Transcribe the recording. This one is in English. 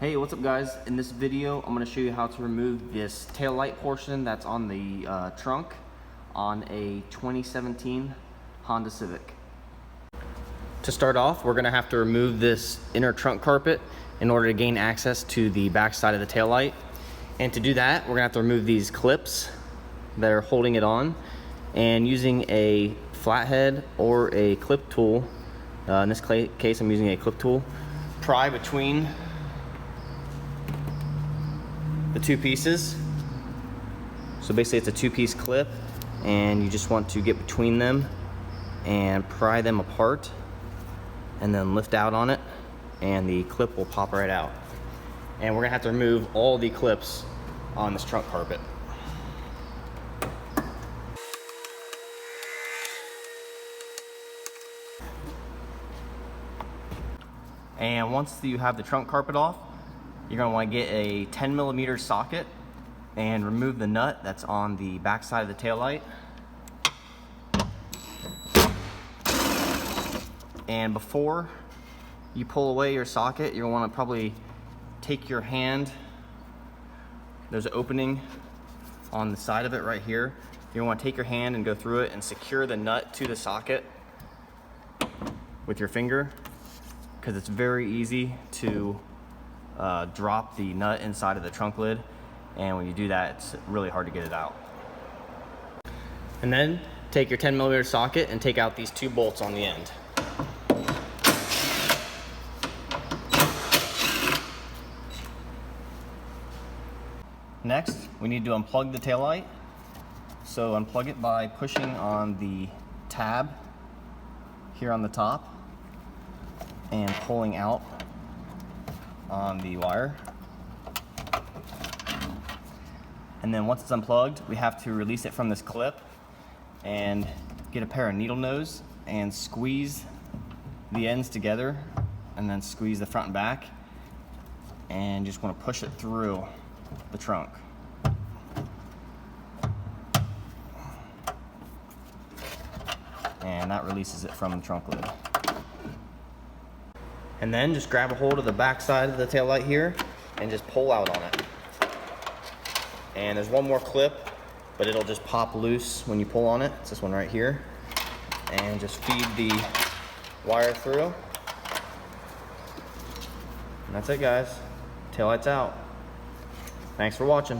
Hey, what's up guys? In this video, I'm going to show you how to remove this tail light portion that's on the trunk on a 2017 Honda Civic. To start off, we're going to have to remove this inner trunk carpet in order to gain access to the back side of the tail light. And to do that, we're going to have to remove these clips that are holding it on, and using a flathead or a clip tool, in this case I'm using a clip tool, pry between the two pieces. So basically it's a two-piece clip, and you just want to get between them and pry them apart and then lift out on it, and the clip will pop right out. And we're gonna have to remove all the clips on this trunk carpet. And once you have the trunk carpet off, you're going to want to get a 10mm socket and remove the nut that's on the back side of the tail light. And before you pull away your socket, you'll want to probably take your hand. There's an opening on the side of it right here. You want to take your hand and go through it and secure the nut to the socket with your finger, because it's very easy to drop the nut inside of the trunk lid, and when you do that, it's really hard to get it out. And then take your 10mm socket and take out these two bolts on the end. Next, we need to unplug the taillight. So unplug it by pushing on the tab here on the top and pulling out on the wire. And then once it's unplugged, we have to release it from this clip and get a pair of needle nose and squeeze the ends together, and then squeeze the front and back, and just want to push it through the trunk. And that releases it from the trunk lid. And then just grab a hold of the back side of the tail light here and just pull out on it. And there's one more clip, but it'll just pop loose when you pull on it. It's this one right here. And just feed the wire through. And that's it, guys. Tail light's out. Thanks for watching.